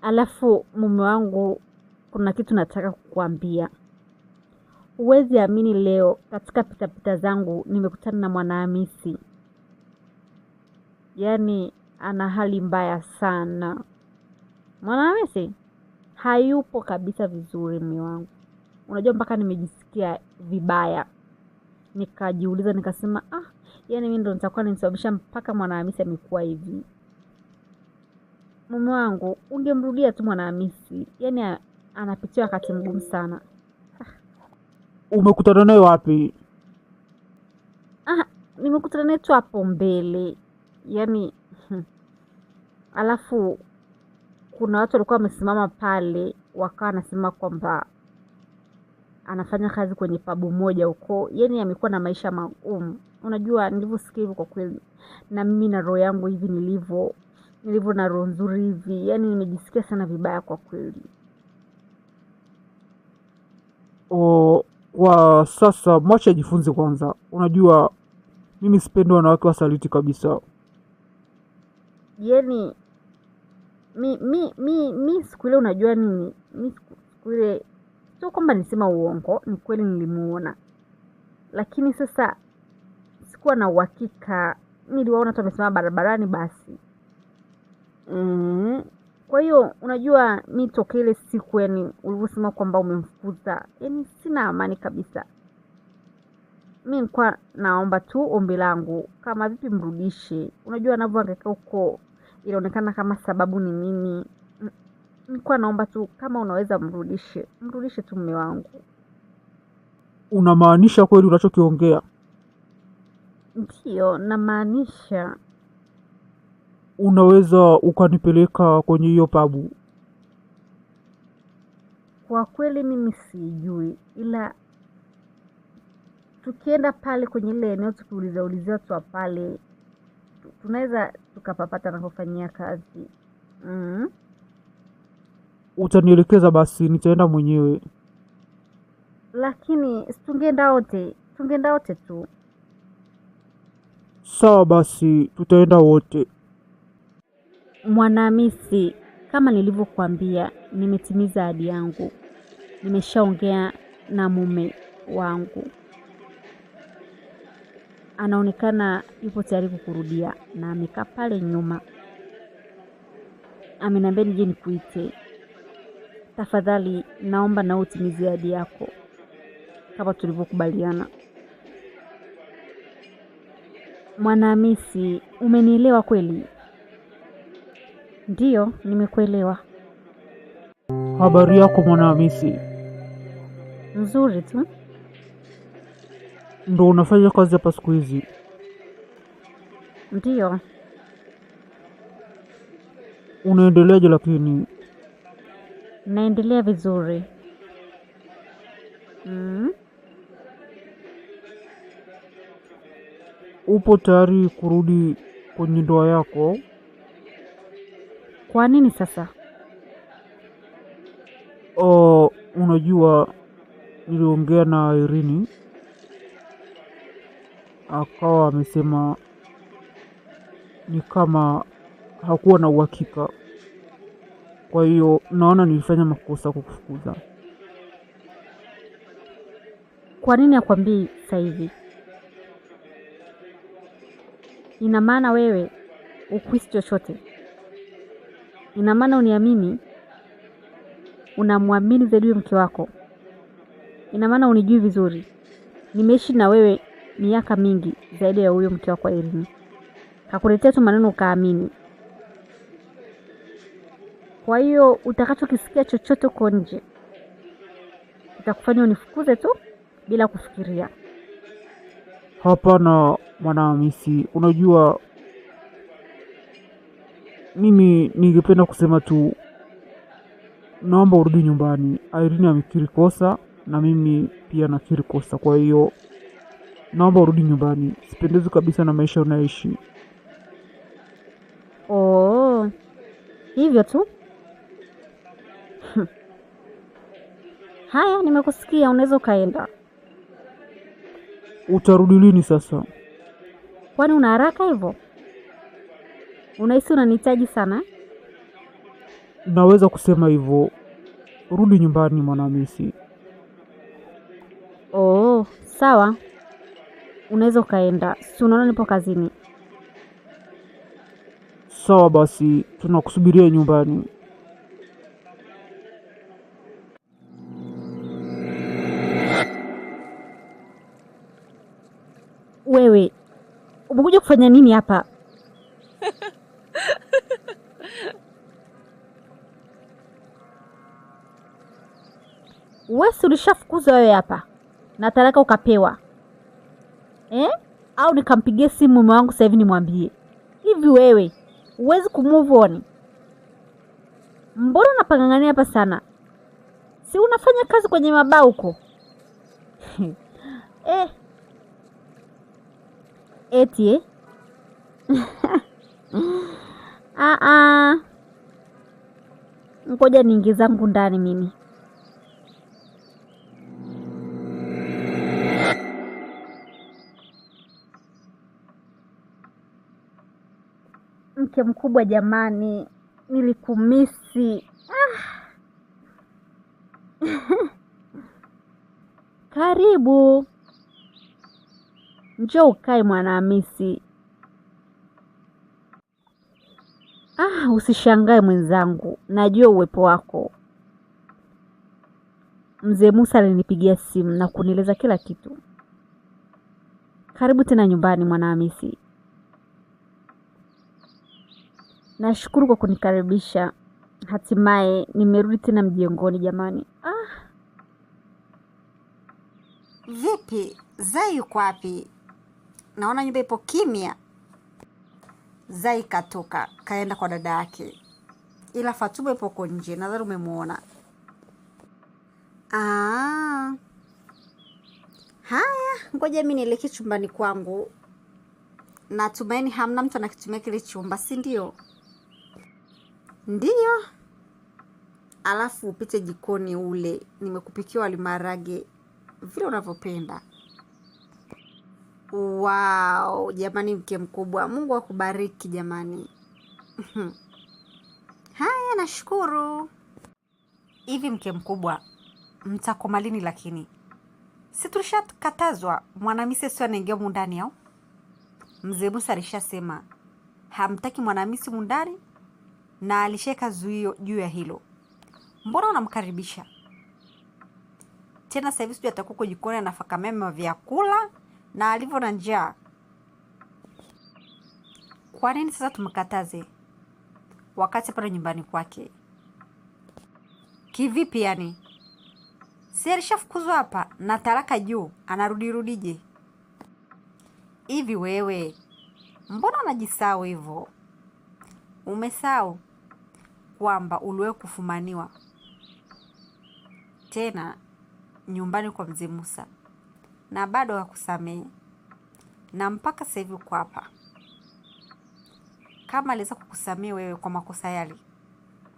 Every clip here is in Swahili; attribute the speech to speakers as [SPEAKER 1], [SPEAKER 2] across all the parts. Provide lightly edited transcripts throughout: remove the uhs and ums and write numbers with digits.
[SPEAKER 1] Alafu mume wangu, kuna kitu nataka kukuambia. Huwezi amini, leo katika pitapita zangu nimekutana na Mwanahamisi. Yaani ana hali mbaya sana. Mwanahamisi hayupo kabisa vizuri mume wangu. Unajua mpaka nimejisikia vibaya. Nikajiuliza nikasema, yaani mimi ndo nitakuwa nimesababisha mpaka Mwanahamisi amekuwa hivi. Mume wangu, ungemrudia tu Mwanahamisi. Yaani anapitia wakati mgumu sana.
[SPEAKER 2] Umekutana naye wapi?
[SPEAKER 1] Nimekutana naye tu hapo mbele. Yaani alafu kuna watu walikuwa wamesimama pale, wakawa nasema kwamba anafanya kazi kwenye pabu moja huko. Yaani amekuwa na maisha magumu. Unajua nilivyosikia hivyo, kwa kweli na mimi na roho yangu hivi nilivyo na roho nzuri hivi, yaani nimejisikia sana vibaya kwa kweli.
[SPEAKER 2] Kwa sasa mwache ajifunze kwanza. Unajua mimi sipendi wanawake wasaliti kabisa.
[SPEAKER 1] Yaani mi siku ile, unajua nini, mi siku ile sio kwamba nisema uongo, ni kweli nilimuona, lakini sasa sikuwa na uhakika. Niliwaona tu wamesimama barabarani basi. Kwa hiyo unajua mi toka ile siku, yani ulivyosema kwamba umemfukuza, yani sina amani kabisa. Mi nilikuwa naomba tu ombi langu, kama vipi mrudishe. Unajua anavyohangaika huko, inaonekana kama sababu ni mimi. Nilikuwa naomba tu kama unaweza mrudishe tu mume wangu.
[SPEAKER 2] Unamaanisha kweli unachokiongea?
[SPEAKER 1] Ndiyo, namaanisha.
[SPEAKER 2] Unaweza ukanipeleka kwenye hiyo pabu?
[SPEAKER 1] Kwa kweli mimi sijui, ila tukienda pale kwenye ile eneo tukiulizia tu pale, tunaweza tukapapata na kufanyia kazi.
[SPEAKER 2] Utanielekeza basi, nitaenda mwenyewe.
[SPEAKER 1] Lakini tungeenda wote tu.
[SPEAKER 2] Sawa basi, tutaenda wote.
[SPEAKER 1] Mwanahamisi, kama nilivyokuambia, nimetimiza ahadi yangu. Nimeshaongea na mume wangu, anaonekana yupo tayari kukurudia, na amekaa pale nyuma. Ameniambia nije nikuite. Tafadhali naomba na utimize ahadi yako kama tulivyokubaliana. Mwanahamisi, umenielewa kweli? Ndiyo, nimekuelewa.
[SPEAKER 2] Habari yako Mwanahamisi?
[SPEAKER 1] Nzuri tu.
[SPEAKER 2] Ndo unafanya kazi hapa siku hizi?
[SPEAKER 1] Ndiyo.
[SPEAKER 2] Unaendeleaje lakini?
[SPEAKER 1] Naendelea vizuri.
[SPEAKER 2] Upo tayari kurudi kwenye ndoa yako?
[SPEAKER 1] Kwa nini sasa?
[SPEAKER 2] Unajua niliongea na Irene, akawa amesema ni kama hakuwa na uhakika. Kwa hiyo naona nilifanya makosa kukufukuza.
[SPEAKER 1] Kwa nini akwambii sasa hivi? Ina maana wewe ukuhisi chochote? Ina maana uniamini? Unamwamini zaidi huyo mke wako? Ina maana unijui vizuri? Nimeishi na wewe miaka mingi zaidi ya huyo mke wako Irene. Hakuletea tu maneno ukaamini. Kwa hiyo utakachokisikia chochote uko nje itakufanya unifukuze tu bila kufikiria.
[SPEAKER 2] Hapana Mwanahamisi, unajua mimi ningependa kusema tu, naomba urudi nyumbani. Irene amekiri kosa na mimi pia nakiri kosa, kwa hiyo naomba urudi nyumbani. Sipendezi kabisa na maisha unaishi.
[SPEAKER 1] Hivyo tu? Haya, nimekusikia, unaweza ukaenda.
[SPEAKER 2] Utarudi lini sasa?
[SPEAKER 1] Kwani una haraka hivyo? Unahisi unanihitaji sana?
[SPEAKER 2] naweza kusema hivyo. Rudi nyumbani Mwanahamisi.
[SPEAKER 1] Oh, sawa, unaweza ukaenda, si unaona nipo kazini.
[SPEAKER 2] Sawa basi, tunakusubiria nyumbani.
[SPEAKER 1] Wewe umekuja kufanya nini hapa? Wewe si ulishafukuzwa wewe hapa na talaka ukapewa Au nikampigie simu mume wangu sasa hivi nimwambie? Hivi wewe huwezi kumove on? Mbona unapangangania hapa sana? Si unafanya kazi kwenye mabaa huko? Eti ngoja niingie zangu ndani mimi. Mke mkubwa jamani, nilikumisi. Karibu, njoo ukae Mwanahamisi. Usishangae mwenzangu, najua uwepo wako. Mzee Musa alinipigia simu na kunieleza kila kitu. Karibu tena nyumbani Mwanahamisi. Nashukuru kwa kunikaribisha. Hatimaye nimerudi tena mjengoni jamani.
[SPEAKER 3] Vipi, Zai yuko wapi? Naona nyumba ipo kimya. Zai katoka, kaenda kwa dada yake. Ila Fatuma ipo huko nje, nadhani umemuona. Haya, ngoja mimi nielekee chumbani kwangu. Natumaini hamna mtu anakitumia kile chumba, si ndio? Ndio. Alafu upite jikoni ule, nimekupikia wali maharage vile unavyopenda. Wow, jamani mke mkubwa, Mungu akubariki jamani. Haya, nashukuru. Hivi mke mkubwa, mtakoma lini lakini? Si tulishakatazwa Mwanahamisi sio anaingia mundani au? Mzee Musa alishasema hamtaki Mwanahamisi mundani na alisheka zuio juu ya hilo. Mbona unamkaribisha? Tena sasa hivi sijui atakuwa kwa jikoni anafaka mema vyakula na alivyo na njaa. Kwa nini sasa tumkataze wakati pale nyumbani kwake? Kivipi yani? Si alishafukuzwa hapa na talaka juu, anarudirudije? Hivi wewe, mbona unajisahau hivyo? Umesahau kwamba uliwe kufumaniwa tena nyumbani kwa Mzee Musa na bado hakusamehe, na mpaka sasa hivi uko hapa. Kama aliweza kukusamehe wewe kwa makosa yale,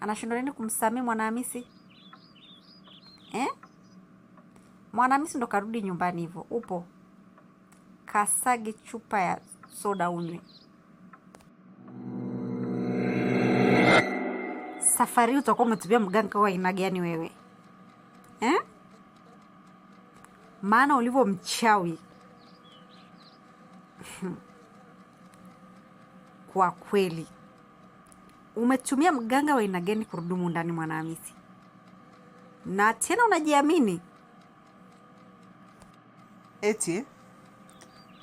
[SPEAKER 3] anashindwa nini kumsamehe Mwanahamisi? Mwanahamisi ndo karudi nyumbani hivyo. Upo kasage chupa ya soda unywe. Safari utakuwa umetumia mganga wa aina gani wewe? Maana ulivyo mchawi. Kwa kweli. Umetumia mganga wa aina gani kurudumu ndani Mwanahamisi? Na tena unajiamini?
[SPEAKER 4] Eti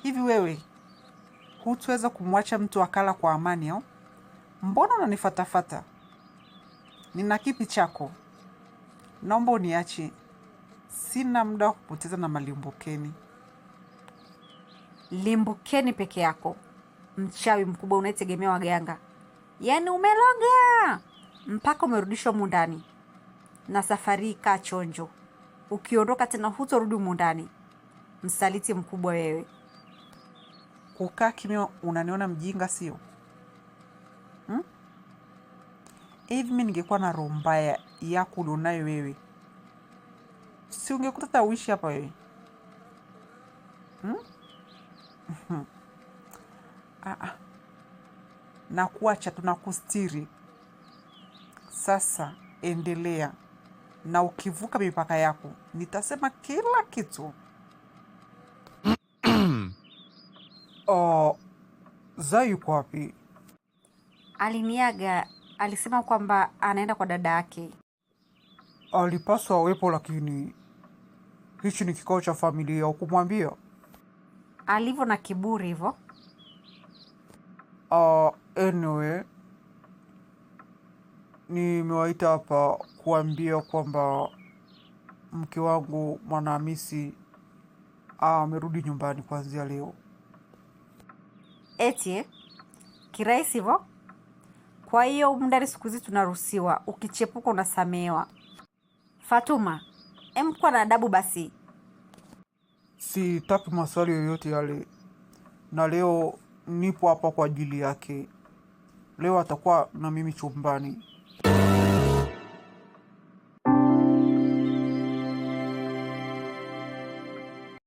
[SPEAKER 4] hivi wewe hutuweza kumwacha mtu akala kwa amani au? Mbona unanifatafata? Nina kipi chako? Naomba uniache. Sina muda wa kupoteza na malimbukeni.
[SPEAKER 3] Limbukeni peke yako. Mchawi mkubwa unayetegemea waganga. Yaani umeloga mpaka umerudishwa mundani. Na safari kaa chonjo. Ukiondoka tena hutorudi mundani. Msaliti mkubwa wewe.
[SPEAKER 4] Kukaa kimya unaniona mjinga sio? Hivi mimi ningekuwa na roho mbaya yako ulionayo wewe, si ungekuta hata uishi hapa wewe? Na kuacha tunakustiri. Sasa endelea, na ukivuka mipaka yako nitasema kila kitu. Zai yuko wapi?
[SPEAKER 3] Aliniaga, alisema kwamba anaenda kwa dada yake.
[SPEAKER 2] Alipaswa awepo, lakini hichi ni kikao cha familia, ukumwambia?
[SPEAKER 3] Alivyo na kiburi hivyo.
[SPEAKER 2] Anyway, nimewaita hapa kuambia kwamba mke wangu Mwanahamisi amerudi nyumbani kuanzia leo.
[SPEAKER 3] Eti kirahisi hivyo? Kwa hiyo mndani siku hizi tunaruhusiwa, ukichepuka unasamehewa. Fatuma, kuwa na adabu basi.
[SPEAKER 2] Sitaki maswali yoyote yale, na leo nipo hapa kwa ajili yake. Leo atakuwa na mimi chumbani.